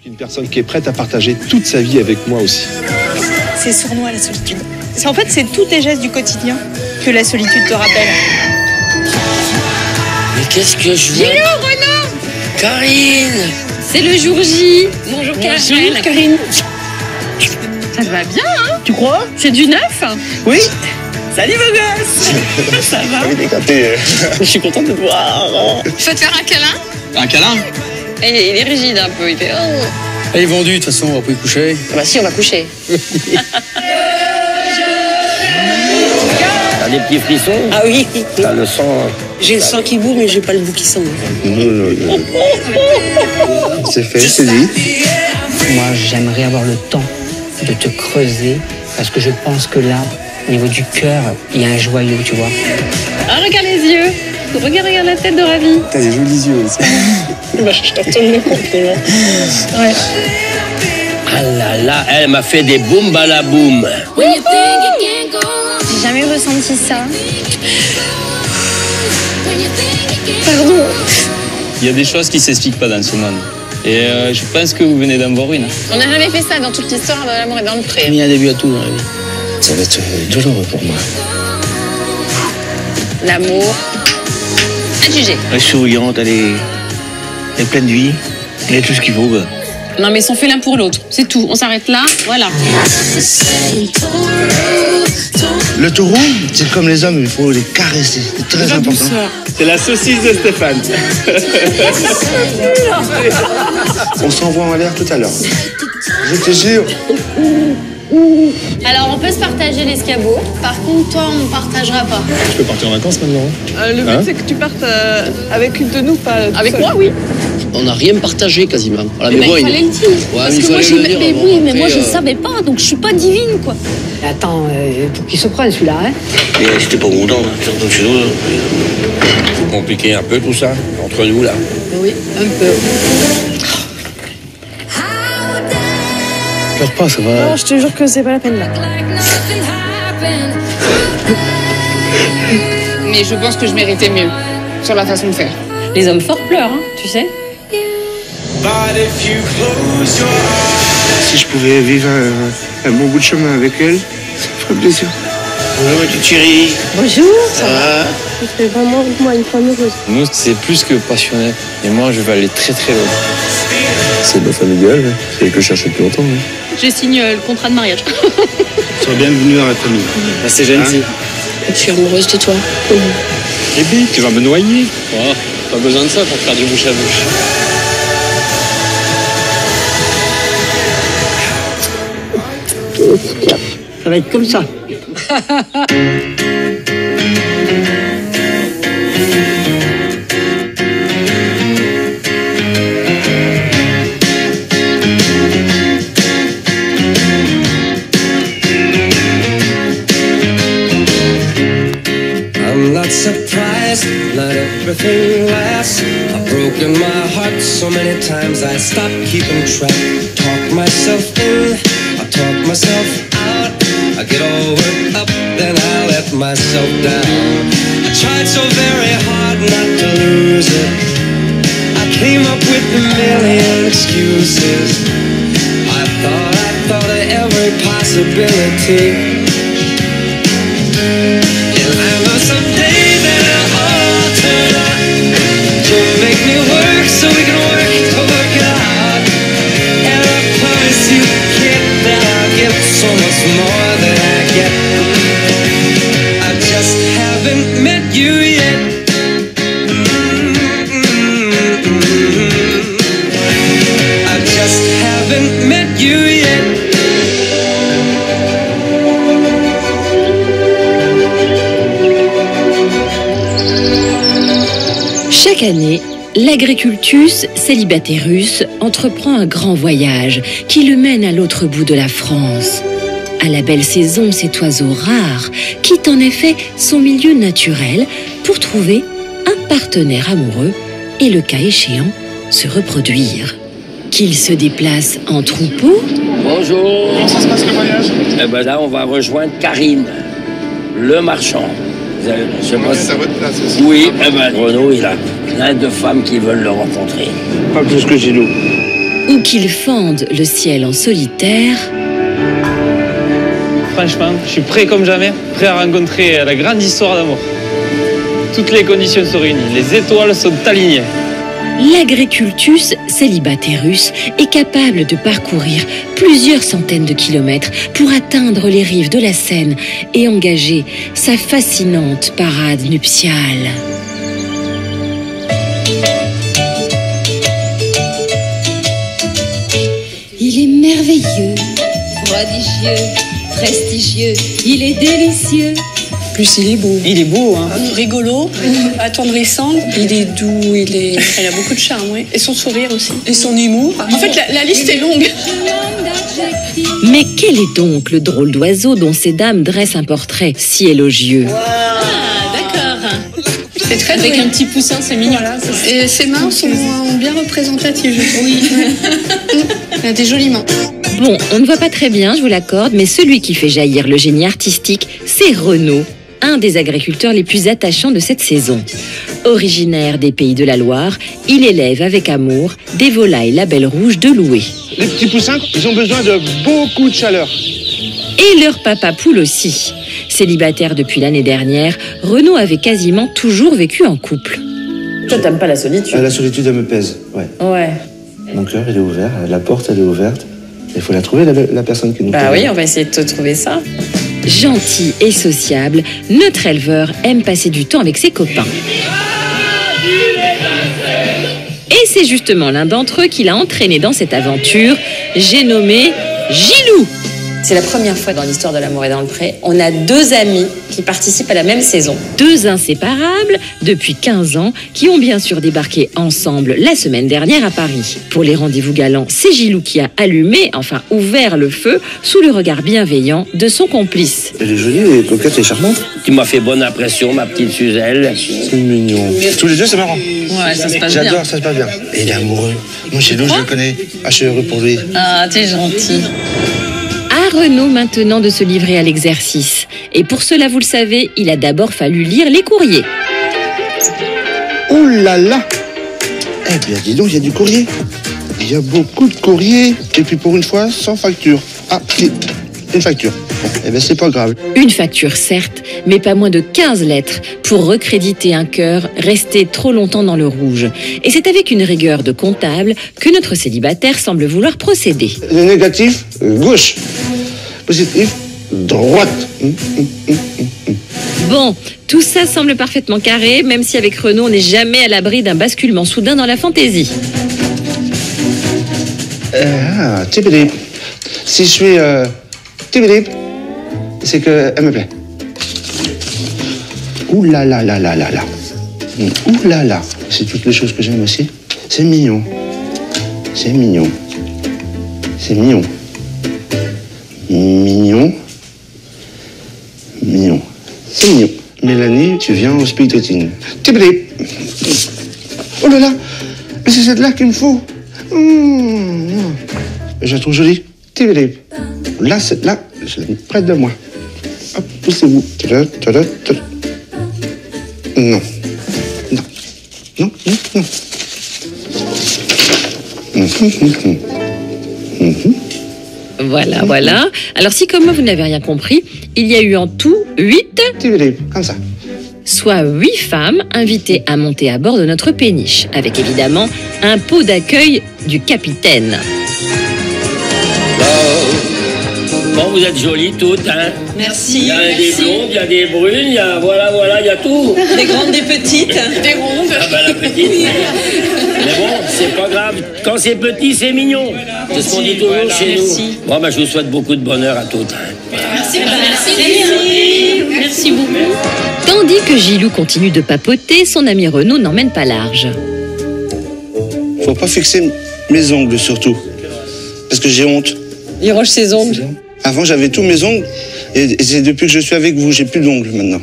Une personne qui est prête à partager toute sa vie avec moi aussi. C'est sournois la solitude. En fait, c'est tous tes gestes du quotidien que la solitude te rappelle. Mais qu'est-ce que je vois? Dis-le, Renaud! Karine! C'est le jour J. Bonjour Karine. Ça te va bien, hein? Tu crois? C'est du neuf? Oui. Salut beau gosse. Ça va? Oui, décanté. Je suis contente de te voir. Je vais te faire un câlin? Un câlin? Et il est rigide un peu, il fait oh. Elle est vendue, de toute façon, on va pas y coucher. Ah bah si, on va coucher. T'as des petits frissons? Ah oui. T'as le sang. J'ai le sang qui bout, mais j'ai pas le bout qui sent. Non. C'est fait, c'est dit. Moi, j'aimerais avoir le temps de te creuser parce que je pense que là, au niveau du cœur, il y a un joyau, tu vois. Ah, regarde les yeux. Regarde la tête de Ravi. T'as des jolis yeux aussi. Bah, je te retourne le compliment. Ouais. Ah là là, elle m'a fait des boum balaboum. J'ai jamais ressenti ça. Pardon. Il y a des choses qui s'expliquent pas dans ce monde. Et je pense que vous venez d'en voir une. On n'a jamais fait ça dans toute l'histoire de l'amour et dans le pré. Il y a un début à tout dans la vie. Ça va être douloureux pour moi. L'amour. Adjugé. Elle est souriante, elle est pleine de vie, elle a tout ce qu'il faut. Quoi. Non mais ils sont faits l'un pour l'autre, c'est tout. On s'arrête là, voilà. Le taureau, c'est comme les hommes, il faut les caresser, c'est très important. C'est la saucisse de Stéphane. On s'envoie en l'air tout à l'heure. Je te jure. Alors on peut se partager l'escabeau. Par contre toi on ne partagera pas. Je peux partir en vacances maintenant. Le but, c'est que tu partes avec une de nous, pas Avec moi oui. On n'a rien partagé quasiment. Voilà, Mais il fallait le dire. Ouais, Parce mais que moi il fallait le dire. mais Bon, oui, mais après, moi je savais pas, donc je suis pas divine quoi. Attends, faut qu'il se prenne celui-là, hein. Et j'étais pas content, hein, surtout chez nous. Faut compliquer un peu tout ça, entre nous là. Oui, un peu. Pleure pas, ça va. Non, je te jure que c'est pas la peine là. Mais je pense que je méritais mieux sur la façon de faire. Les hommes forts pleurent, hein, tu sais. Si je pouvais vivre un bon bout de chemin avec elle, ça me ferait plaisir. Bonjour, ma petite chérie. Bonjour. Ça va? Tu fais vraiment moi une femme heureuse. Nous, c'est plus que passionné. Et moi, je vais aller très très loin. C'est ma femme idéale, c'est elle que je cherchais depuis longtemps. Je signe le contrat de mariage. Sois bienvenue dans la famille. C'est gentil. Je suis amoureuse de toi. Eh bien, tu vas me noyer. Oh, pas besoin de ça pour faire du bouche à bouche. Ça va être comme ça. I'm not surprised, not everything lasts. I've broken my heart so many times I stopped keeping track. Talk myself in, I talk myself out. I get all worked up, then I let myself down. I tried so very hard not to lose it. I came up with a million excuses. I thought of every possibility. And I know someday that it'll all turn out. You'll make me work so we can work to work it out. And I promise you, kid, that I'll give so much more than I get. I just haven't met you yet. I just haven't met you yet. Chaque année, l'Agricultus Célibatérus entreprend un grand voyage qui le mène à l'autre bout de la France. À la belle saison, cet oiseau rare quitte en effet son milieu naturel pour trouver un partenaire amoureux et, le cas échéant, se reproduire. Qu'il se déplace en troupeau. Bonjour. Comment ça se passe le voyage? Eh ben là, on va rejoindre Karine, le marchand. Vous avez, je sais pas si- à votre place aussi. Oui, eh ben, Renaud, il a plein de femmes qui veulent le rencontrer. Pas plus que chez nous. ou qu'ils fendent le ciel en solitaire. Franchement, je suis prêt comme jamais, prêt à rencontrer la grande histoire d'amour. Toutes les conditions sont réunies, les étoiles sont alignées. L'Agricultus célibaterus est capable de parcourir plusieurs centaines de kilomètres pour atteindre les rives de la Seine et engager sa fascinante parade nuptiale. Il est merveilleux, prodigieux, prestigieux, il est délicieux. Plus il est beau. Il est beau, hein. Rigolo, attendrissant. Il est doux, il a beaucoup de charme, oui. Et son sourire aussi. Et son humour. En fait, la liste est longue. Mais quel est donc le drôle d'oiseau dont ces dames dressent un portrait si élogieux? D'accord. C'est très Avec joli. un petit poussin, c'est mignon. Voilà, et ses mains sont bien représentatives, je trouve. Oui. Elle a des jolies mains. Bon, on ne voit pas très bien, je vous l'accorde, mais celui qui fait jaillir le génie artistique, c'est Renaud, un des agriculteurs les plus attachants de cette saison. Originaire des Pays de la Loire, il élève avec amour des volailles label rouge de Loué. Les petits poussins, ils ont besoin de beaucoup de chaleur. Et leur papa poule aussi. Célibataire depuis l'année dernière, Renaud avait quasiment toujours vécu en couple. Toi, t'aimes pas la solitude? La solitude, elle me pèse, ouais. Ouais. Mon cœur, il est ouvert, la porte, elle est ouverte. Il faut la trouver, la personne qui nous Bah plaît. oui, on va essayer de te trouver ça. Gentil et sociable, notre éleveur aime passer du temps avec ses copains. Et c'est justement l'un d'entre eux qui l'a entraîné dans cette aventure, j'ai nommé Gilou. C'est la première fois dans l'histoire de l'amour et dans le pré, on a deux amis qui participent à la même saison. Deux inséparables, depuis 15 ans, qui ont bien sûr débarqué ensemble la semaine dernière à Paris. Pour les rendez-vous galants, c'est Gilou qui a allumé, enfin ouvert le feu, sous le regard bienveillant de son complice. Elle est jolie, elle est coquette et charmante. Tu m'as fait bonne impression, ma petite Suzelle. C'est mignon. Tous les deux, c'est marrant. Ouais, ça se passe bien. J'adore, ça se passe bien. Et il est amoureux. Moi, chez nous, je le connais. Ah, je suis heureux pour lui. Ah, t'es gentil. À Renaud maintenant de se livrer à l'exercice. Et pour cela, vous le savez, il a d'abord fallu lire les courriers. Oh là là! Eh bien, dis donc, il y a du courrier. Il y a beaucoup de courrier. Et puis, pour une fois, sans facture. Ah, une facture. Bon, eh bien, c'est pas grave. Une facture certes, mais pas moins de 15 lettres pour recréditer un cœur resté trop longtemps dans le rouge. Et c'est avec une rigueur de comptable que notre célibataire semble vouloir procéder. Le négatif, gauche. Positif, droite. Bon, tout ça semble parfaitement carré, même si avec Renaud, on n'est jamais à l'abri d'un basculement soudain dans la fantaisie. Tibidip. Si je suis tibidip, c'est qu'elle me plaît. Ouh là là là là là là. Ouh là là. C'est toutes les choses que j'aime aussi. C'est mignon. C'est mignon. C'est mignon. Mignon. Mignon. C'est mignon. Mélanie, tu viens au speed dating. Tibidip. Oh là là. Mais c'est celle-là qu'il me faut. Je la trouve jolie. Tibidip. Là, celle-là, je la mets près de moi. Hop, poussez-vous. Non. Non. Non, non, non. Voilà, voilà. Alors si comme moi vous n'avez rien compris, il y a eu en tout 8, comme ça, soit 8 femmes invitées à monter à bord de notre péniche, avec évidemment un pot d'accueil du capitaine. Bon, vous êtes jolies toutes, hein? Merci. Il y a des blondes, il y a des brunes, il y a voilà, il y a tout. Des grandes, des petites. Des rondes. Ah ben la petite. Mais bon, c'est pas grave. Quand c'est petit, c'est mignon. C'est ce qu'on dit toujours chez nous. Bon, ben je vous souhaite beaucoup de bonheur à toutes. Merci. Merci beaucoup. Tandis que Gilou continue de papoter, son ami Renaud n'emmène pas large. Faut pas fixer mes ongles surtout, parce que j'ai honte. Il roche ses ongles. Avant, j'avais tous mes ongles, et c'est depuis que je suis avec vous, j'ai plus d'ongles maintenant.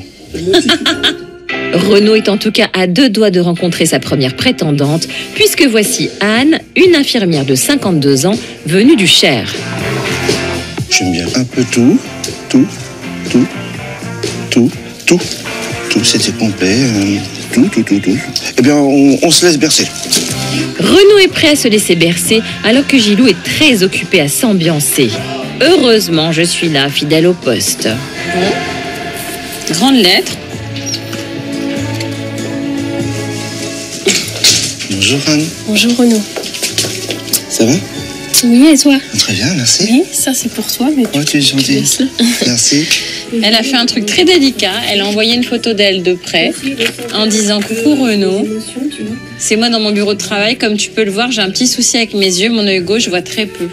Renaud est en tout cas à 2 doigts de rencontrer sa première prétendante, puisque voici Anne, une infirmière de 52 ans, venue du Cher. J'aime bien un peu tout, c'était complet, tout. Eh bien, on se laisse bercer. Renaud est prêt à se laisser bercer alors que Gilou est très occupé à s'ambiancer. Heureusement, je suis là, fidèle au poste. Bon. Grande lettre. Bonjour Anne. Bonjour Renaud. Ça va? Oui, et toi? Très bien, merci. Oui, ça c'est pour toi, mais tu es gentil. Merci. Elle a fait un truc très délicat. Elle a envoyé une photo d'elle de près en disant coucou Renaud. C'est moi dans mon bureau de travail. Comme tu peux le voir, j'ai un petit souci avec mes yeux. Mon œil gauche, je vois très peu.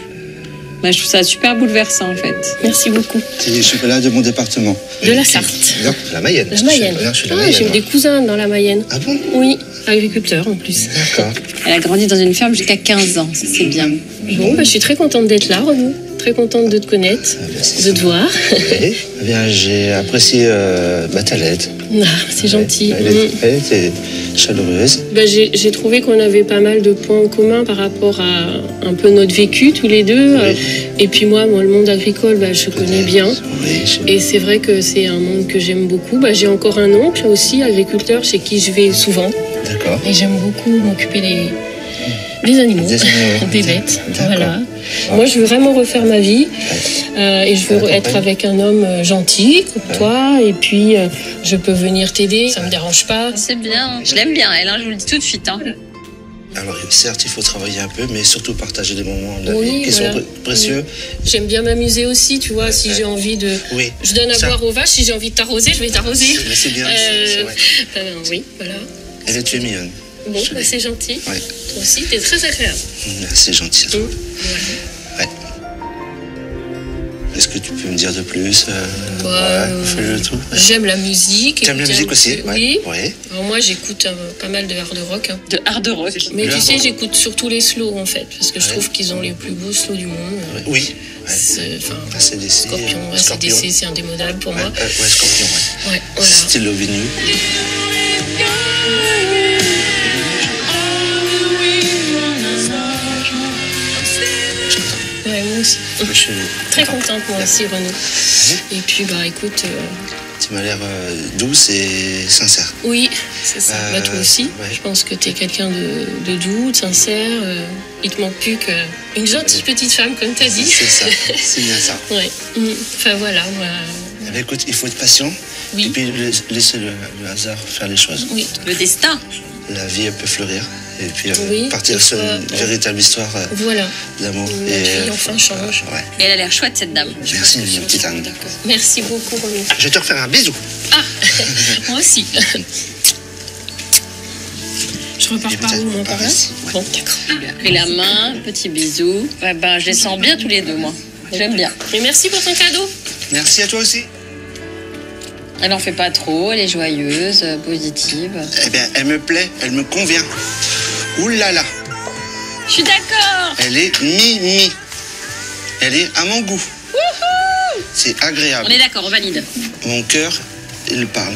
Bah, je trouve ça super bouleversant en fait. Merci beaucoup. C'est les chocolats de mon département. De la Sarthe. Non, la Mayenne. La Mayenne. J'ai des cousins dans la Mayenne. Ah bon? Oui, agriculteurs en plus. D'accord. Elle a grandi dans une ferme jusqu'à 15 ans. Ça, c'est bien. Bon, bah, je suis très contente d'être là, Renaud. Très contente de te connaître, de te voir. Oui. Bien, j'ai apprécié ta lettre. Ah, c'est gentil. Elle était chaleureuse. Bah, j'ai trouvé qu'on avait pas mal de points en commun par rapport à un peu notre vécu tous les deux. Oui. Et puis moi, le monde agricole, je connais bien. Oui, et c'est vrai que c'est un monde que j'aime beaucoup. J'ai encore un oncle aussi, agriculteur, chez qui je vais souvent. D'accord. Et j'aime beaucoup m'occuper des animaux, des bêtes. Voilà. Moi, je veux vraiment refaire ma vie et je veux être avec un homme gentil comme toi. Et puis, je peux venir t'aider, ça me dérange pas. C'est bien, je l'aime bien, elle, je vous le dis tout de suite. Alors, certes, il faut travailler un peu, mais surtout partager des moments de la Oui, vie qui voilà. sont précieux. J'aime bien m'amuser aussi, tu vois, si j'ai envie de... Oui. Je donne à boire aux vaches, si j'ai envie de t'arroser, je vais t'arroser. C'est bien, c'est vrai. Oui, voilà. Elle est mignonne. Bon, c'est gentil. Ouais. Toi aussi, t'es très agréable. C'est gentil à toi. Ouais. Ouais. Est-ce que tu peux me dire de plus fais le tout. J'aime la musique. T'aimes la musique aussi? Oui. Ouais. Alors moi, j'écoute pas mal de hard rock. De hard rock. Mais tu sais, j'écoute surtout les slows en fait, parce que je trouve qu'ils ont les plus beaux slows du monde. Oui. ACDC, Scorpion, ACDC, c'est indémodable pour moi. Ouais, Scorpion, ouais. Voilà. Style Loving You. Ouais, moi aussi. Je suis très contente, moi aussi, Renaud. Et puis, écoute... Tu m'as l'air douce et sincère. Oui, c'est ça. Toi aussi. Ouais. Je pense que tu es quelqu'un de doux, de sincère. Il te manque plus qu'une gentille petite femme, comme tu as dit. C'est ça, c'est bien ça. Ouais. Enfin, voilà. Écoute, il faut être patient. Oui. Et puis laisser le hasard faire les choses. Oui, le destin. La vie, elle peut fleurir. Et puis partir sur une véritable histoire d'amour. Et puis enfin change. Et elle a l'air chouette, cette dame. Merci, ma petite Anne. Merci beaucoup, Renaud. Je vais te refaire un bisou. Ah, moi aussi. Je repars par où, moi, par là? Bon, d'accord. Pris la main, petit bisou. Je les sens bien tous les deux, moi. J'aime bien. Et merci pour ton cadeau. Merci à toi aussi. Elle en fait pas trop, elle est joyeuse, positive. Eh bien, elle me plaît, elle me convient. Ouh là là. Je suis d'accord. Elle est mimi. Elle est à mon goût. Wouhou. C'est agréable. On est d'accord, on valide. Mon cœur, il parle.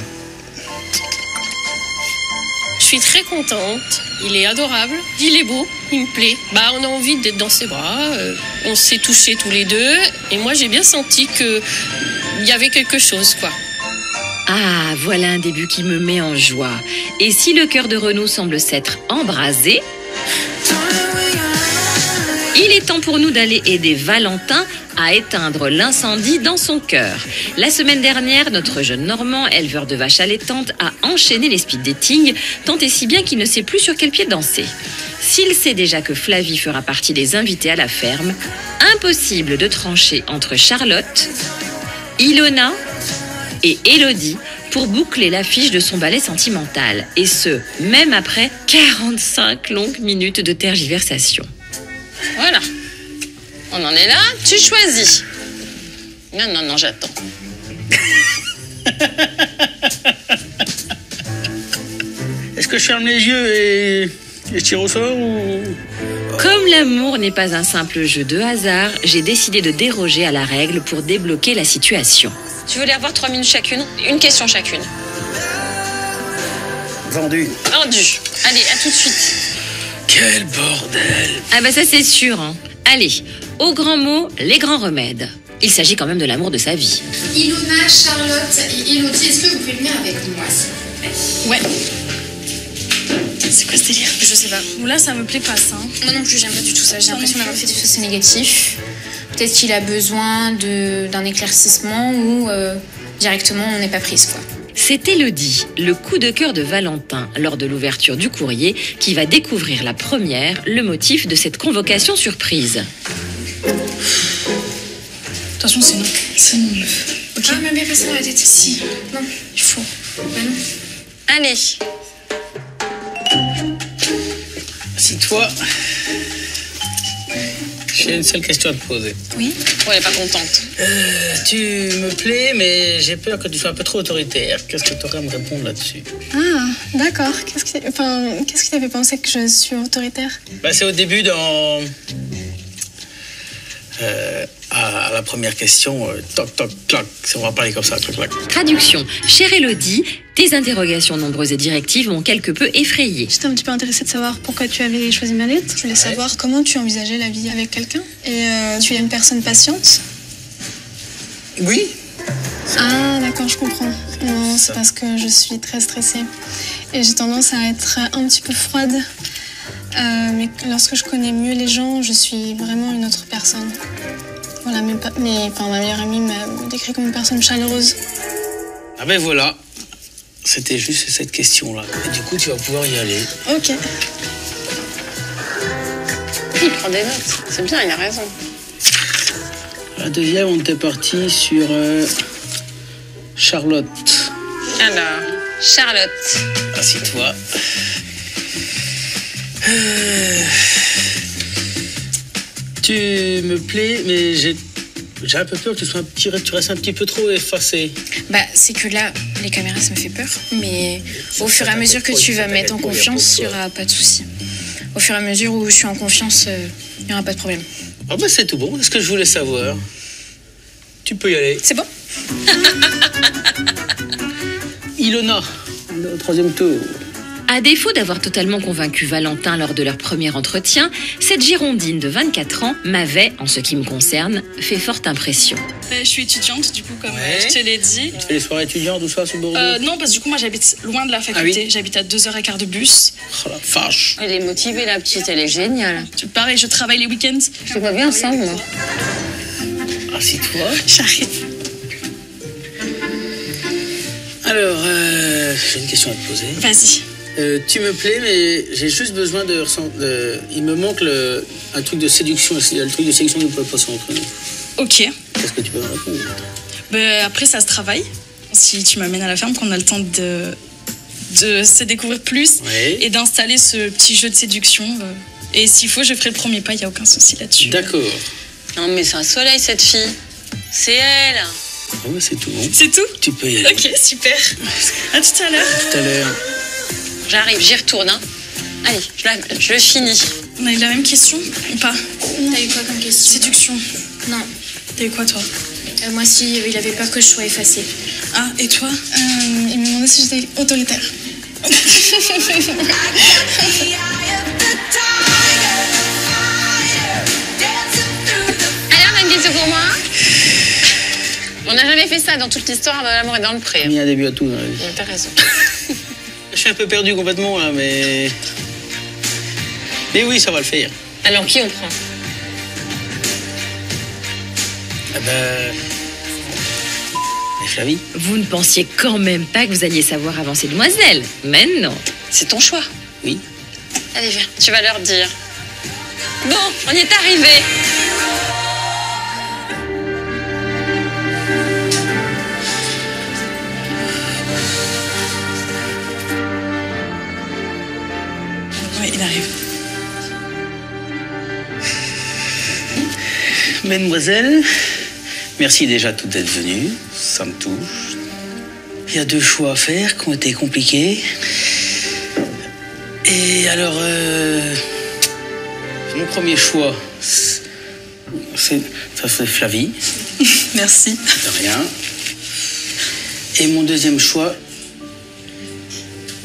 Je suis très contente. Il est adorable. Il est beau. Il me plaît. On a envie d'être dans ses bras. On s'est touchés tous les deux. Et moi, j'ai bien senti qu'il y avait quelque chose, quoi. Ah, voilà un début qui me met en joie. Et si le cœur de Renaud semble s'être embrasé, il est temps pour nous d'aller aider Valentin à éteindre l'incendie dans son cœur. La semaine dernière, notre jeune Normand, éleveur de vaches allaitantes, a enchaîné les speed dating, tant et si bien qu'il ne sait plus sur quel pied danser. S'il sait déjà que Flavie fera partie des invités à la ferme, impossible de trancher entre Charlotte, Ilona et Élodie pour boucler l'affiche de son ballet sentimental. Et ce, même après 45 longues minutes de tergiversation. Voilà. On en est là, tu choisis. Non, j'attends. Est-ce que je ferme les yeux et je tire au sort ou... Comme l'amour n'est pas un simple jeu de hasard, j'ai décidé de déroger à la règle pour débloquer la situation. Tu veux les revoir 3 minutes chacune? Une question chacune. Vendu. Allez, à tout de suite. Quel bordel. Ah ça c'est sûr, hein. Allez, aux grands mots, les grands remèdes. Il s'agit quand même de l'amour de sa vie. Ilona, Charlotte et Élodie, est-ce que vous pouvez venir avec moi, s'il vous plaît? Ouais. C'est quoi ce délire? Je sais pas. Là, ça me plaît pas, ça. Hein. Moi non plus, j'aime pas du tout ça. J'ai l'impression d'avoir fait des choses négatives. Peut-être qu'il a besoin d'un éclaircissement ou directement on n'est pas prise, quoi. C'est Élodie, le coup de cœur de Valentin, lors de l'ouverture du courrier, qui va découvrir la première le motif de cette convocation surprise. Attention, c'est non. C'est non. Ok. Ah, mais bien passé dans la tête. Si. Non, il faut. Bah non. Allez. Assis-toi. J'ai une seule question à te poser. Oui. Elle est pas contente. Tu me plais, mais j'ai peur que tu sois un peu trop autoritaire. Qu'est-ce que tu aurais à me répondre là-dessus? Ah, d'accord. Qu'est-ce qui t'avait pensé que je suis autoritaire? C'est au début à la première question, toc, toc, clac. On va parler comme ça, clac, clac. Traduction. Chère Élodie, tes interrogations nombreuses et directives m'ont quelque peu effrayée. J'étais un petit peu intéressée de savoir pourquoi tu avais choisi ma lettre. Je voulais savoir comment tu envisageais la vie avec quelqu'un. Et tu es une personne patiente? Oui. Ah, d'accord, je comprends. Non, c'est parce que je suis très stressée. Et j'ai tendance à être un petit peu froide. Mais lorsque je connais mieux les gens, je suis vraiment une autre personne. Voilà, ma meilleure amie me décrit comme une personne chaleureuse. Ah ben voilà, c'était juste cette question-là. Et du coup, tu vas pouvoir y aller. Ok. Il prend des notes. C'est bien, il a raison. La deuxième, on était parti sur Charlotte. Alors, Charlotte. Assis-toi. Tu me plais, mais j'ai un peu peur que tu restes un petit peu trop effacé. C'est que là, les caméras, ça me fait peur. Mais au fur et à mesure que tu vas me mettre en confiance, il n'y aura pas de souci. Au fur et à mesure où je suis en confiance, il n'y aura pas de problème. Ah c'est tout bon, c'est ce que je voulais savoir. Tu peux y aller. C'est bon? Ilona, le troisième tour. À défaut d'avoir totalement convaincu Valentin lors de leur premier entretien, cette Girondine de 24 ans m'avait, en ce qui me concerne, fait forte impression. Je suis étudiante, du coup, comme je te l'ai dit. Tu fais les soirées étudiantes ou ça sur Bordeaux? Non, parce que du coup, moi, j'habite loin de la faculté. Ah oui? J'habite à 2h15 de bus. Oh la vache. Elle est motivée, la petite, elle est géniale. Pareil, je travaille les week-ends. Je te vois bien ensemble, moi. Assis-toi. J'arrive. Alors, j'ai une question à te poser. Vas-y. Tu me plais, mais j'ai juste besoin il me manque un truc de séduction. Le truc de séduction ne peut pas s'entraîner. Ok. Qu'est-ce que tu peux me répondre? Après, ça se travaille. Si tu m'amènes à la ferme, qu'on a le temps de se découvrir plus et d'installer ce petit jeu de séduction. Et s'il faut, je ferai le premier pas, il n'y a aucun souci là-dessus. D'accord. Non, mais c'est un soleil, cette fille. C'est elle. Ah ouais, c'est tout bon. C'est tout? Tu peux y aller. Ok, super. À tout à l'heure. Tout à l'heure. J'arrive, j'y retourne. Hein. Allez, je finis. On a eu la même question ou pas? T'as eu quoi comme question? Séduction. Non. T'as eu quoi, toi? Moi, si, il avait peur que je sois effacée. Ah, et toi? Il me demandait si j'étais autoritaire. Allez, on a une question pour moi. On n'a jamais fait ça dans toute l'histoire de l'amour et dans le pré. Il y a un début à tout dans la vie. T'as raison. Je suis un peu perdu complètement là, mais oui, ça va le faire. Alors, qui on prend? Flavie. Vous ne pensiez quand même pas que vous alliez savoir avancer demoiselle? Mais non. C'est ton choix. Oui. Allez, viens, tu vas leur dire. Bon, on y est arrivé. Oui, il arrive. Mesdemoiselles, merci déjà toutes d'être venues. Ça me touche. Il y a 2 choix à faire qui ont été compliqués. Et alors, mon premier choix, c'est Flavie. Merci. De rien. Et mon deuxième choix,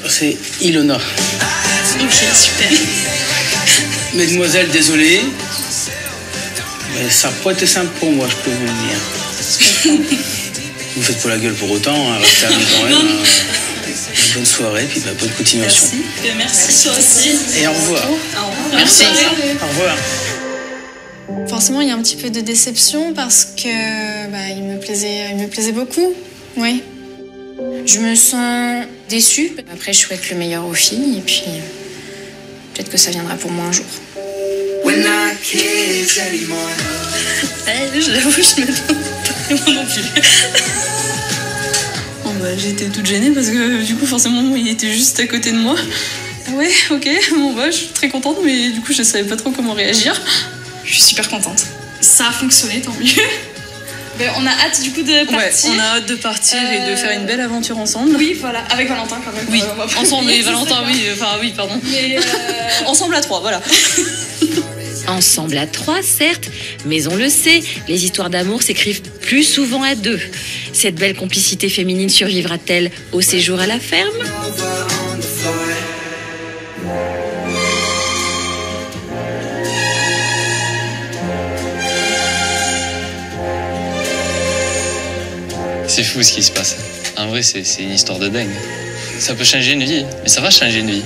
c'est Ilona. Ok, super. Mesdemoiselles, désolé. Mais ça n'a pas été simple pour moi, je peux vous le dire. Vous faites pas la gueule pour autant, hein, restez amis quand même. bonne soirée, puis bonne continuation. Merci, toi aussi. Et au revoir. Au revoir. Merci. Au revoir. Forcément, il y a un petit peu de déception parce que il me plaisait beaucoup. Oui. Je me sens déçue. Après, je souhaite le meilleur aux filles et puis peut-être que ça viendra pour moi un jour. Je l'avoue, je me demande pas moi non plus. J'étais toute gênée parce que du coup, forcément, il était juste à côté de moi. Ouais, ok, je suis très contente, mais du coup, je savais pas trop comment réagir. Je suis super contente. Ça a fonctionné, tant mieux. On a hâte du coup de partir. Ouais, on a hâte de partir et de faire une belle aventure ensemble. Oui, voilà, avec Valentin quand même. Oui, ensemble et Valentin, oui, pardon. Mais ensemble à 3, voilà. Ensemble à 3, certes, mais on le sait, les histoires d'amour s'écrivent plus souvent à 2. Cette belle complicité féminine survivra-t-elle au séjour à la ferme ? C'est fou ce qui se passe. En vrai, c'est une histoire de dingue. Ça peut changer une vie, mais ça va changer une vie.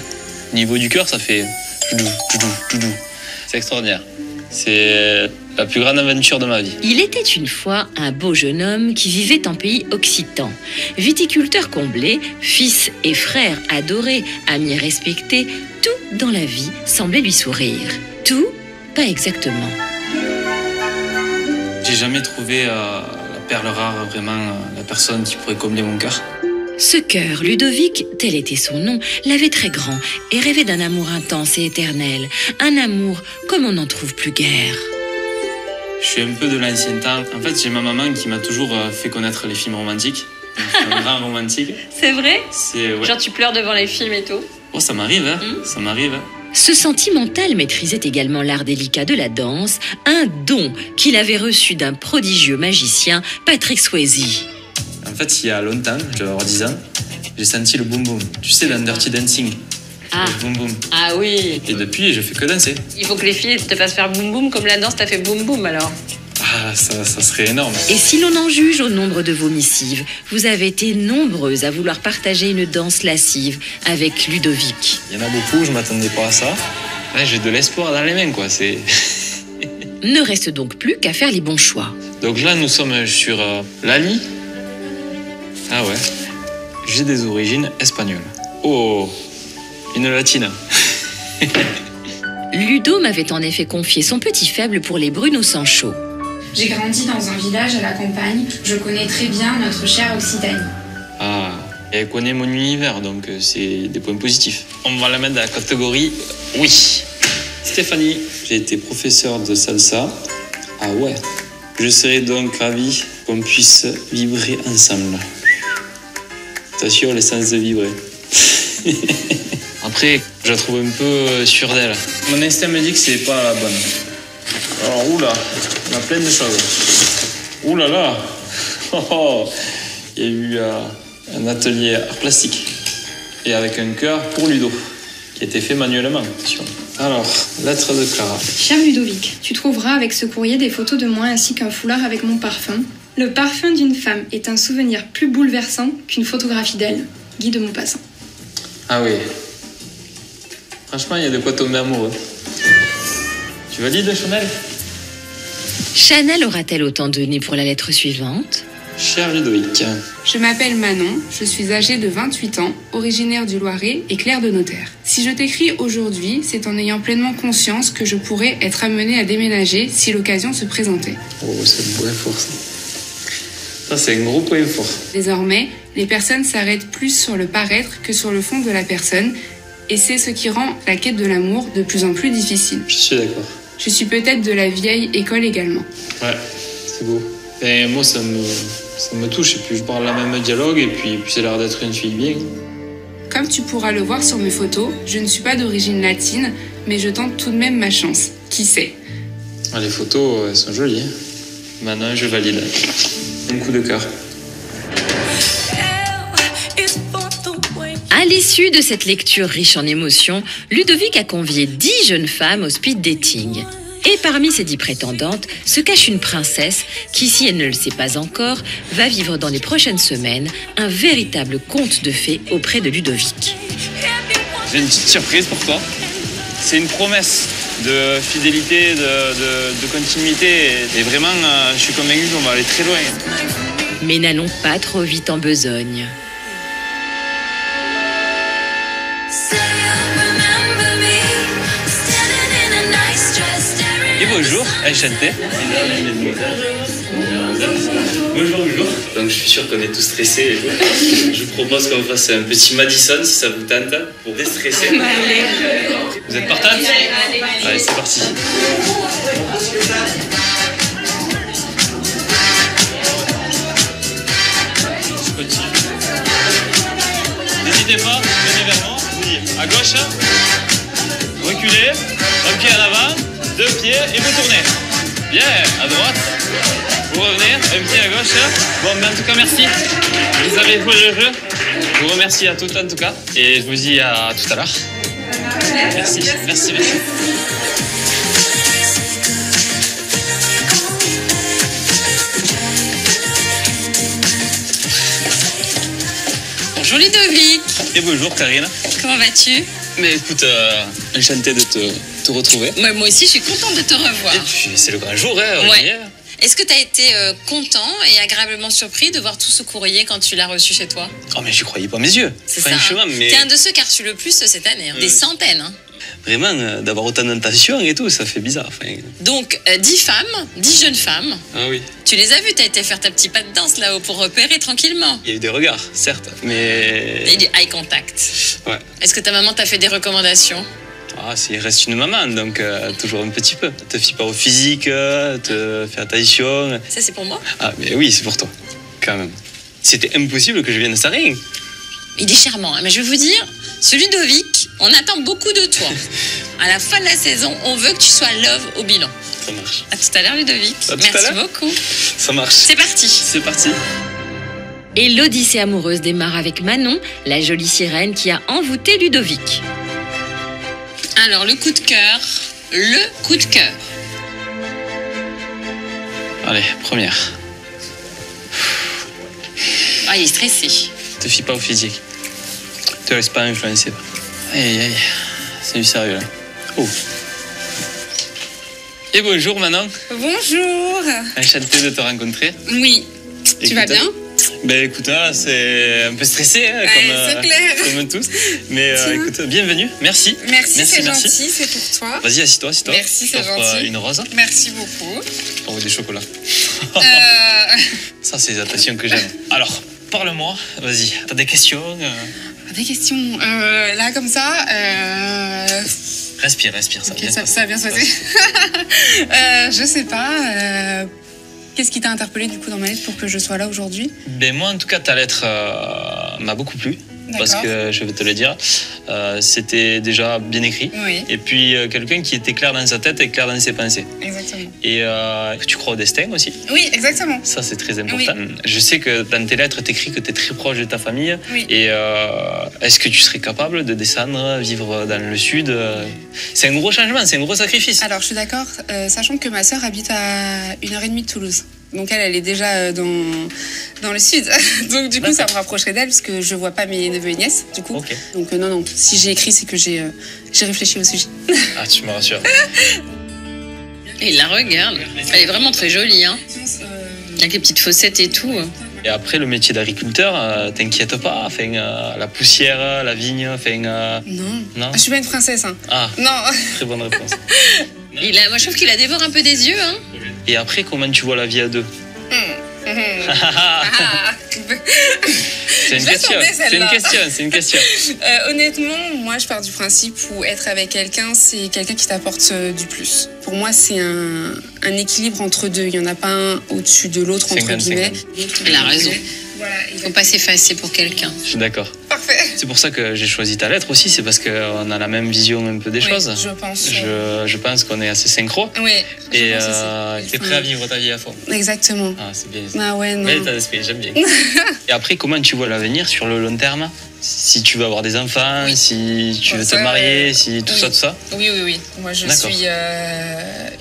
Au niveau du cœur, ça fait doudou. C'est extraordinaire. C'est la plus grande aventure de ma vie. Il était une fois un beau jeune homme qui vivait en pays occitan. Viticulteur comblé, fils et frère adoré, ami respecté, tout dans la vie semblait lui sourire. Tout, pas exactement. J'ai jamais trouvé la perle rare, vraiment la personne qui pourrait combler mon cœur. Ce cœur, Ludovic, tel était son nom, l'avait très grand et rêvait d'un amour intense et éternel. Un amour comme on n'en trouve plus guère. Je suis un peu de l'ancien temps. En fait, j'ai ma maman qui m'a toujours fait connaître les films romantiques. Un grand romantique. C'est vrai ? Ouais. Genre tu pleures devant les films et tout ? Oh, ça m'arrive, hein. Ça m'arrive. Ce sentimental maîtrisait également l'art délicat de la danse, un don qu'il avait reçu d'un prodigieux magicien, Patrick Swayze. En fait, il y a longtemps, je devais avoir 10 ans, j'ai senti le boom boom. Tu sais, dans Dirty Dancing. Ah. Le boom boom. Ah oui. Et depuis, je fais que danser. Il faut que les filles te fassent faire boum boum comme la danse t'a fait boum boum alors. Ah, ça serait énorme. Et si l'on en juge au nombre de vos missives, vous avez été nombreuses à vouloir partager une danse lascive avec Ludovic. Il y en a beaucoup, je m'attendais pas à ça. Ouais, j'ai de l'espoir dans les mains, quoi. Ne reste donc plus qu'à faire les bons choix. Donc là, nous sommes sur Lali. Ah ouais. J'ai des origines espagnoles. Oh, une latine. Ludo m'avait en effet confié son petit faible pour les brunes au sang chaud. J'ai grandi dans un village à la campagne. Je connais très bien notre chère Occitanie. Ah, elle connaît mon univers, donc c'est des points positifs. On va la mettre dans la catégorie oui. Stéphanie, j'ai été professeur de salsa. Ah ouais. Je serais donc ravi qu'on puisse vibrer ensemble. T'assures l'essence de vibrer. Après, je la trouve un peu sûre d'elle. Mon instinct me dit que c'est pas la bonne. Alors, oula, on a plein de choses. Oula là, il y a eu un atelier art plastique. Et avec un cœur pour Ludo, qui a été fait manuellement, attention. Alors, lettre de Clara. Cher Ludovic, tu trouveras avec ce courrier des photos de moi ainsi qu'un foulard avec mon parfum. Le parfum d'une femme est un souvenir plus bouleversant qu'une photographie d'elle. Guy de Maupassant. Ah oui. Franchement, il y a de quoi tomber amoureux. Tu valides, Chanel ? Chanel aura-t-elle autant donné pour la lettre suivante ? Cher Ludovic. Je m'appelle Manon, je suis âgée de 28 ans, originaire du Loiret et clerc de notaire. Si je t'écris aujourd'hui, c'est en ayant pleinement conscience que je pourrais être amenée à déménager si l'occasion se présentait. Oh, c'est un point fort, ça. Ça, c'est un gros point fort. Désormais, les personnes s'arrêtent plus sur le paraître que sur le fond de la personne, et c'est ce qui rend la quête de l'amour de plus en plus difficile. Je suis d'accord. Je suis peut-être de la vieille école également. Ouais, c'est beau. Et moi, ça me touche, et puis je parle le même dialogue, et puis ça a l'air d'être une fille bien. Comme tu pourras le voir sur mes photos, je ne suis pas d'origine latine, mais je tente tout de même ma chance. Qui sait ? Ah, les photos, elles sont jolies. Maintenant, je valide. Un coup de cœur. À l'issue de cette lecture riche en émotions, Ludovic a convié 10 jeunes femmes au speed dating. Et parmi ces 10 prétendantes se cache une princesse qui, si elle ne le sait pas encore, va vivre dans les prochaines semaines un véritable conte de fées auprès de Ludovic. J'ai une petite surprise pour toi. C'est une promesse de fidélité, de continuité. Et vraiment, je suis convaincu qu'on va aller très loin. Mais n'allons pas trop vite en besogne. Et bonjour, enchanté. Bonjour. Donc je suis sûr qu'on est tous stressés. Je vous propose qu'on fasse un petit Madison si ça vous tente pour déstresser. Vous êtes partante ? Allez, c'est parti. Je continue. N'hésitez pas, venez vers moi. À gauche, reculez, un pied en avant, 2 pieds et vous tournez. Bien, à droite. Vous revenez, un pied à gauche. Bon, ben, en tout cas, merci. Vous avez joué le jeu. Je vous remercie à toutes en tout cas. Et je vous dis à tout à l'heure. Merci. Bonjour Ludovic. Et bonjour Karine. Comment vas-tu? Mais écoute, enchanté de te retrouver. Moi aussi, je suis contente de te revoir. Et puis, c'est le grand jour, hein. Ouais. Est-ce que tu as été content et agréablement surpris de voir tout ce courrier quand tu l'as reçu chez toi? Oh, mais j'y croyais pas mes yeux. C'est ça, hein. Mais... T'es un de ceux qui a reçu le plus cette année, hein. Des centaines. Hein. Vraiment, d'avoir autant d'intentions et tout, ça fait bizarre. Enfin... Donc, 10 femmes, 10 jeunes femmes. Ah oui. Tu les as vues, t'as été faire ta petite pas de danse là-haut pour repérer tranquillement. Il y a eu des regards, certes, mais... Il y a eu du eye contact. Ouais. Est-ce que ta maman t'a fait des recommandations? Ah, il reste une maman, donc toujours un petit peu. Te fie pas au physique, te fais attention. Ça, c'est pour moi? Ah, mais oui, c'est pour toi, quand même. C'était impossible que je vienne sans rien. Il est charmant, hein, mais je vais vous dire, ce Ludovic, on attend beaucoup de toi. À la fin de la saison, on veut que tu sois love au bilan. Ça marche. À tout à l'heure, Ludovic. Merci beaucoup. Ça marche. C'est parti. C'est parti. Et l'odyssée amoureuse démarre avec Manon, la jolie sirène qui a envoûté Ludovic. Alors, le coup de cœur. Allez, première. Ah, il est stressé. Te fie pas au physique. Te laisse pas influencer. Aïe. C'est du sérieux, là. Oh. Et bonjour, Manon. Bonjour. Enchanté de te rencontrer. Oui. Tu vas bien? Ben écoute, là, c'est un peu stressé, hein, c'est clair. Comme tous. Mais écoute, bienvenue, merci. Merci, c'est gentil, c'est pour toi. Vas-y, assis-toi. Merci, c'est gentil. Une rose. Merci beaucoup. Oh, des chocolats. Ça, c'est les attentions que j'aime. Alors, parle-moi, vas-y. T'as des questions? Des questions. Là, comme ça. Respire, ça. Okay, ça va bien se passer. Je sais pas. Qu'est-ce qui t'a interpellé du coup dans ma lettre pour que je sois là aujourd'hui? Ben moi en tout cas ta lettre m'a beaucoup plu. Parce que je vais te le dire, c'était déjà bien écrit. Oui. Et puis quelqu'un qui était clair dans sa tête et clair dans ses pensées. Exactement. Et que tu crois au destin aussi. Oui, exactement. Ça c'est très important. Oui. Je sais que dans tes lettres t'écris que tu es très proche de ta famille. Oui. Et est-ce que tu serais capable de descendre, vivre dans le sud? C'est un gros changement, c'est un gros sacrifice. Alors je suis d'accord, sachant que ma sœur habite à 1h30 de Toulouse. Donc elle est déjà dans le sud. Donc du coup, ça me rapprocherait d'elle parce que je vois pas mes neveux et nièces, du coup. Okay. Donc non, si j'ai écrit, c'est que j'ai réfléchi au sujet. Ah, tu me rassures. Et il la regarde. Elle est vraiment très jolie, hein. Avec les petites fossettes et tout. Et après, le métier d'agriculteur, t'inquiète pas, enfin, la poussière, la vigne, enfin... Non. Je suis pas une princesse, hein. Ah, non. Très bonne réponse. Moi, je trouve qu'il la dévore un peu des yeux, hein. Et après, comment tu vois la vie à deux? C'est une question. Honnêtement, moi, je pars du principe où être avec quelqu'un, c'est quelqu'un qui t'apporte du plus. Pour moi, c'est un équilibre entre deux. Il n'y en a pas un au-dessus de l'autre, entre guillemets. Elle a raison. Faut pas s'effacer pour quelqu'un. Je suis d'accord. Parfait. C'est pour ça que j'ai choisi ta lettre aussi, c'est parce qu'on a la même vision un peu des choses. Je pense. Je pense qu'on est assez synchro. Oui. Et t'es prêt à vivre ta vie à fond. Exactement. Ah, c'est bien. Ah ouais, non. Bel état d'esprit, j'aime bien. Et après, comment tu vois l'avenir sur le long terme? Si tu veux avoir des enfants, si tu veux te marier, si tout ça. Oui. Moi, je suis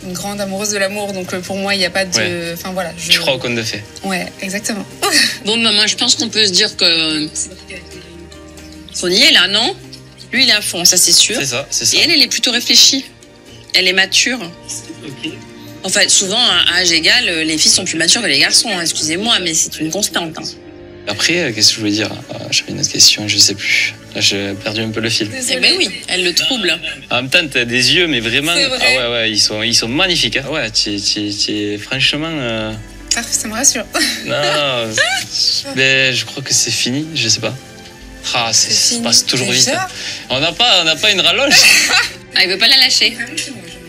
une grande amoureuse de l'amour, donc pour moi, il n'y a pas de... Ouais. Enfin, voilà. Tu crois au conte de fées? Ouais, exactement. Bon, maman, je pense qu'on peut se dire que... On y est là, non? Lui, il est à fond, ça c'est sûr. C'est ça. Et elle est plutôt réfléchie. Elle est mature. Enfin, souvent, à âge égal, les filles sont plus matures que les garçons, hein, excusez-moi, mais c'est une constante. Hein. Après, qu'est-ce que je voulais dire? J'avais une autre question, je sais plus. Là, j'ai perdu un peu le fil. Eh ben oui, elle le trouble. En même temps, t'as des yeux, mais vraiment... C'est vrai. Ah ouais, ils sont magnifiques. Hein. Ouais, franchement... Ça me rassure. Non, mais je crois que c'est fini, je sais pas. Ah, ça passe toujours vite. Hein. On n'a pas une rallonge. Ah, il veut pas la lâcher.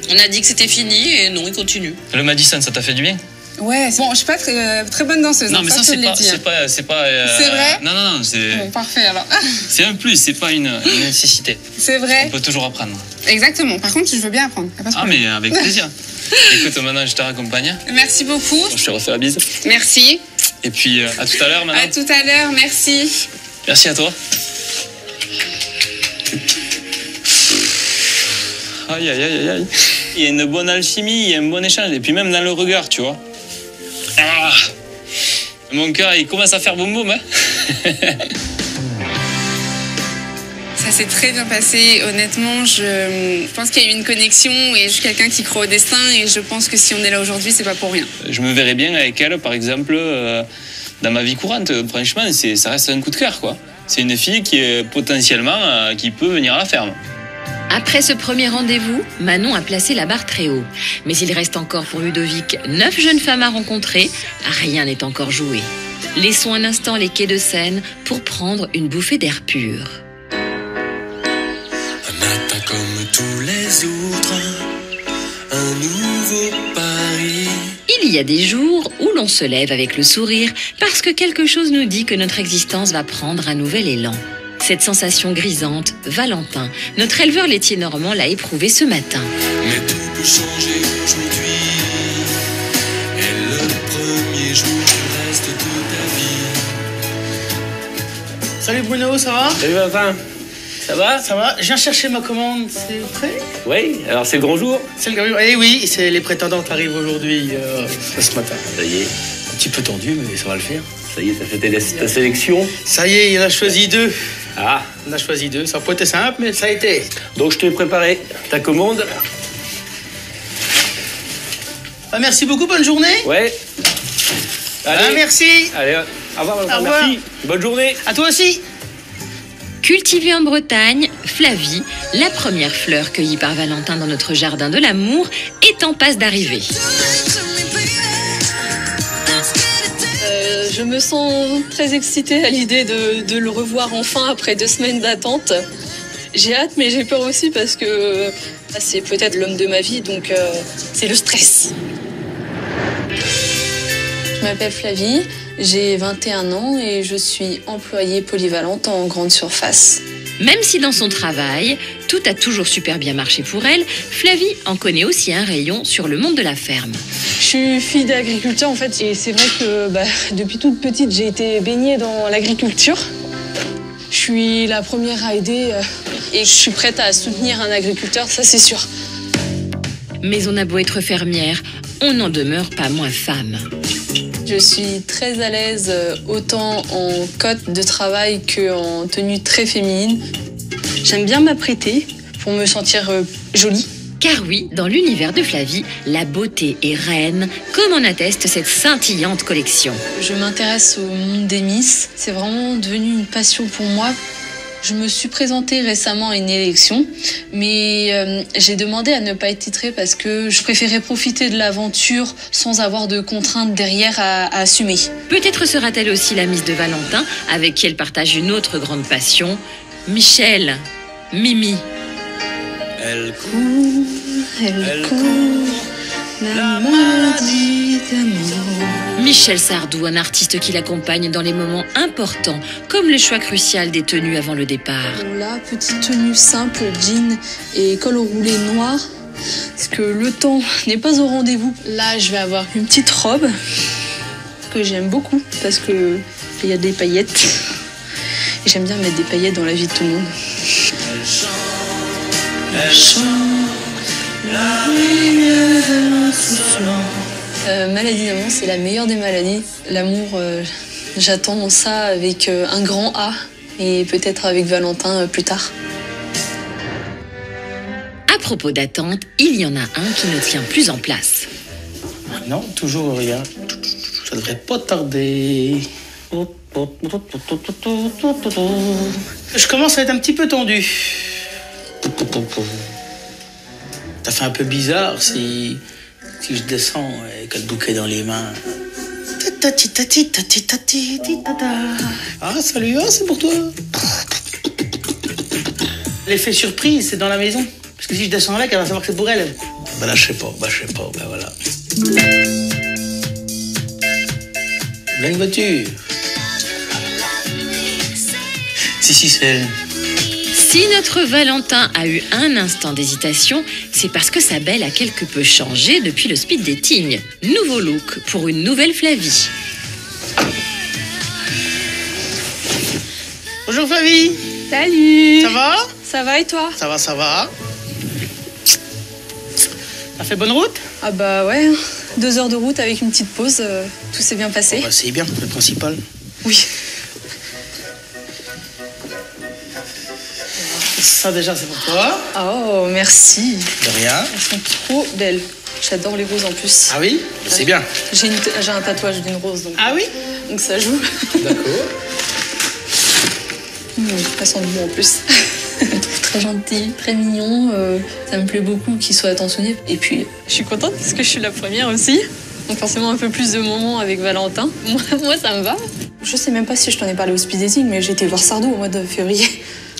On a dit que c'était fini et non, il continue. Le Madison, ça t'a fait du bien? Ouais, bon, je suis pas très bonne danseuse. Non, mais ça, c'est pas... C'est vrai? Non, c'est... Bon, parfait, alors. C'est un plus, c'est pas une nécessité. C'est vrai. On peut toujours apprendre. Exactement. Par contre, je veux bien apprendre. Mais avec plaisir. Écoute, maintenant, je te raccompagne. Merci beaucoup. Je te refais la bise. Merci. Et puis, à tout à l'heure, maintenant. À tout à l'heure, merci. Merci à toi. Aïe. Il y a une bonne alchimie, il y a un bon échange. Et puis même dans le regard, tu vois. Ah, mon cœur, il commence à faire boum boum. Hein. Ça s'est très bien passé. Honnêtement, je pense qu'il y a eu une connexion et je suis quelqu'un qui croit au destin. Et je pense que si on est là aujourd'hui, c'est pas pour rien. Je me verrais bien avec elle, par exemple, dans ma vie courante. Franchement, ça reste un coup de cœur, quoi. C'est une fille qui est potentiellement qui peut venir à la ferme. Après ce premier rendez-vous, Manon a placé la barre très haut. Mais il reste encore pour Ludovic 9 jeunes femmes à rencontrer. Rien n'est encore joué. Laissons un instant les quais de Seine pour prendre une bouffée d'air pur. Un matin comme tous les autres, un nouveau Paris. Il y a des jours où l'on se lève avec le sourire parce que quelque chose nous dit que notre existence va prendre un nouvel élan. Cette sensation grisante, Valentin, notre éleveur laitier normand, l'a éprouvé ce matin. Mais tout peut changer aujourd'hui. Et le premier jour du reste de ta vie. Salut Bruno, ça va? Salut Valentin. Ça va? Ça va. Je viens chercher ma commande, c'est prêt? Oui, alors c'est le grand jour? C'est le grand jour. Eh oui, c'est les prétendants qui arrivent aujourd'hui, ce matin. Ça y est. Un petit peu tendu, mais ça va le faire. Ça y est, t'as fait ta sélection? Ça y est, il en a choisi 2. Ah. On a choisi 2. Ça n'a pas été simple, mais ça a été. Donc je t'ai préparé ta commande. Ah, merci beaucoup, bonne journée. Ouais. Allez. Merci. Allez, au revoir, Au revoir. merci. Bonne journée. À toi aussi. Cultivée en Bretagne, Flavie, la première fleur cueillie par Valentin dans notre jardin de l'amour, est en passe d'arriver. Je me sens très excitée à l'idée de le revoir enfin après 2 semaines d'attente. J'ai hâte, mais j'ai peur aussi parce que c'est peut-être l'homme de ma vie, donc c'est le stress. Je m'appelle Flavie, j'ai 21 ans et je suis employée polyvalente en grande surface. Même si dans son travail, tout a toujours super bien marché pour elle, Flavie en connaît aussi un rayon sur le monde de la ferme. Je suis fille d'agriculteur en fait, et c'est vrai que depuis toute petite, j'ai été baignée dans l'agriculture. Je suis la première à aider et je suis prête à soutenir un agriculteur, ça c'est sûr. Mais on a beau être fermière, on n'en demeure pas moins femme. Je suis très à l'aise autant en cotte de travail qu'en tenue très féminine. J'aime bien m'apprêter pour me sentir jolie. Car oui, dans l'univers de Flavie, la beauté est reine, comme en atteste cette scintillante collection. Je m'intéresse au monde des Miss. C'est vraiment devenu une passion pour moi. Je me suis présentée récemment à une élection, mais j'ai demandé à ne pas être titrée parce que je préférais profiter de l'aventure sans avoir de contraintes derrière à assumer. Peut-être sera-t-elle aussi la Miss de Valentin, avec qui elle partage une autre grande passion, Michel, Mimi. Elle court, la maladie d'amour. Michel Sardou, un artiste qui l'accompagne dans les moments importants, comme le choix crucial des tenues avant le départ. Bon là, petite tenue simple, jean et col au roulé noir, parce que le temps n'est pas au rendez-vous. Là, je vais avoir une petite robe que j'aime beaucoup, parce que il y a des paillettes. Et j'aime bien mettre des paillettes dans la vie de tout le monde. Maladie d'amour, c'est la meilleure des maladies. L'amour, j'attends ça avec un grand A et peut-être avec Valentin plus tard. À propos d'attente, il y en a un qui ne tient plus en place. Non, toujours rien. Ça devrait pas tarder. Je commence à être un petit peu tendu. Ça fait un peu bizarre si je descends avec le bouquet dans les mains. Ah, salut, c'est pour toi. L'effet surprise, c'est dans la maison. Parce que si je descends là, elle va savoir que c'est pour elle. Ben là, je sais pas, ben voilà. Là, une voiture. Si, c'est elle. Si notre Valentin a eu un instant d'hésitation, c'est parce que sa belle a quelque peu changé depuis le speed dating. Nouveau look pour une nouvelle Flavie. Bonjour Flavie. Salut. Ça va? Ça va et toi? Ça va. T'as fait bonne route? Ah bah ouais, 2 heures de route avec une petite pause, tout s'est bien passé. Oh bah c'est bien, le principal. Oui. Ça déjà c'est pour toi. Oh merci. De rien. Elles sont trop belles. J'adore les roses en plus. Ah oui? C'est bien. J'ai un tatouage d'une rose donc. Ah oui? Donc ça joue. D'accord. Elles sont beaux en plus. Je le trouve très gentil, très mignon. Ça me plaît beaucoup qu'il soit attentionné. Et puis je suis contente parce que je suis la première aussi. Donc forcément un peu plus de moments avec Valentin. Moi ça me va. Je sais même pas si je t'en ai parlé au speed dating, mais j'ai été voir Sardou au mois de février.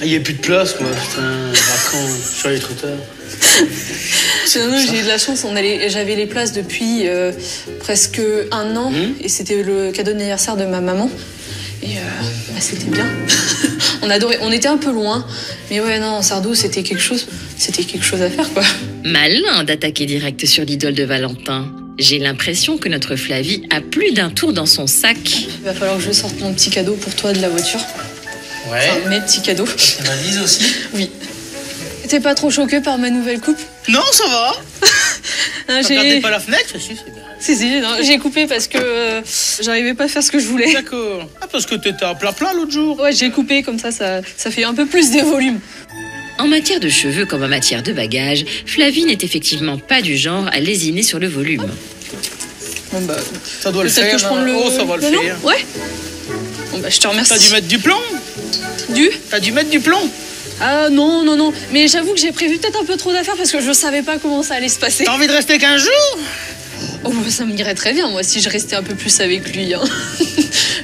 Il n'y a plus de place, moi, putain. Vacances, je suis allé trop tard. Non, j'ai eu de la chance. J'avais les places depuis presque 1 an. Et c'était le cadeau d'anniversaire de ma maman. Et c'était bien. On adorait. On était un peu loin. Mais ouais, non, Sardou, c'était quelque chose à faire, quoi. Malin d'attaquer direct sur l'idole de Valentin. J'ai l'impression que notre Flavie a plus d'un tour dans son sac. Il va falloir que je sorte mon petit cadeau pour toi de la voiture. Ouais. Enfin, mes petits cadeaux. Ta valise aussi? Oui. T'es pas trop choqué par ma nouvelle coupe? Non, ça va. Regardez pas la fenêtre? Si, c'est bien. Si, j'ai coupé parce que j'arrivais pas à faire ce que je voulais. D'accord. Ah, parce que t'étais à plat l'autre jour. Ouais, j'ai coupé comme ça fait un peu plus de volume. En matière de cheveux comme en matière de bagages, Flavie n'est effectivement pas du genre à lésiner sur le volume. Bon bah, ça doit le faire. Que je prends le... ça va le faire. Ouais. Bon bah, je te remercie. T'as dû mettre du plomb? T'as dû mettre du plomb? Ah non. Mais j'avoue que j'ai prévu peut-être un peu trop d'affaires parce que je savais pas comment ça allait se passer. T'as envie de rester 15 jours? Oh bah, ça m'irait très bien, moi, si je restais un peu plus avec lui. Hein.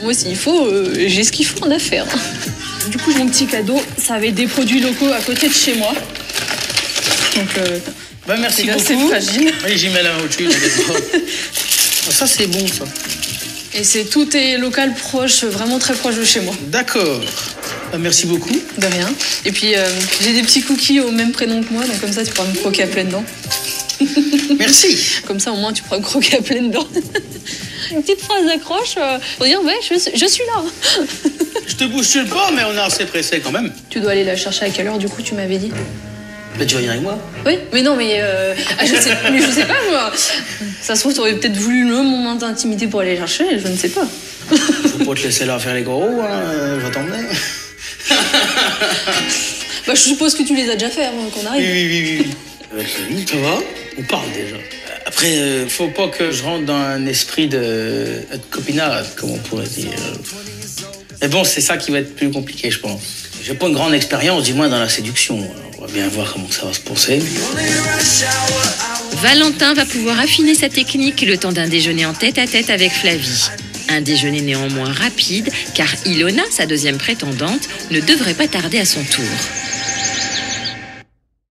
Moi, s'il faut, j'ai ce qu'il faut en affaires. Du coup, j'ai mon petit cadeau. Ça avait des produits locaux à côté de chez moi. Donc, bah, merci beaucoup. C'est fragile. Oui, j'y mets la main au-dessus. Ça, c'est bon, ça. Et tout est local, proche, vraiment très proche de chez moi. D'accord. Bah, merci beaucoup. De rien. Et puis, j'ai des petits cookies au même prénom que moi, donc comme ça, tu pourras me croquer à pleines dents. Merci. Comme ça, au moins, tu pourras me croquer à pleines dents. Une petite phrase d'accroche pour dire, ouais, je suis là. Je te bouscule pas, mais on est assez pressé quand même. Tu dois aller la chercher à quelle heure, du coup, tu m'avais dit? Bah, tu vas venir avec moi? Oui, mais non, mais je sais pas, moi. Ça se trouve, t'aurais peut-être voulu le moment d'intimité pour aller la chercher, je ne sais pas. Je vais pas te laisser là faire les gros, hein. Je vais t'emmener. Bah, je suppose que tu les as déjà fait avant qu'on arrive. Oui. Avec Flavie, ça va? On parle déjà. Après, faut pas que je rentre dans un esprit de copinade, comme on pourrait dire. Mais bon, c'est ça qui va être plus compliqué, je pense. J'ai pas une grande expérience, du moins dans la séduction. On va bien voir comment ça va se passer. Valentin va pouvoir affiner sa technique le temps d'un déjeuner en tête-à-tête avec Flavie. Un déjeuner néanmoins rapide, car Ilona, sa deuxième prétendante, ne devrait pas tarder à son tour.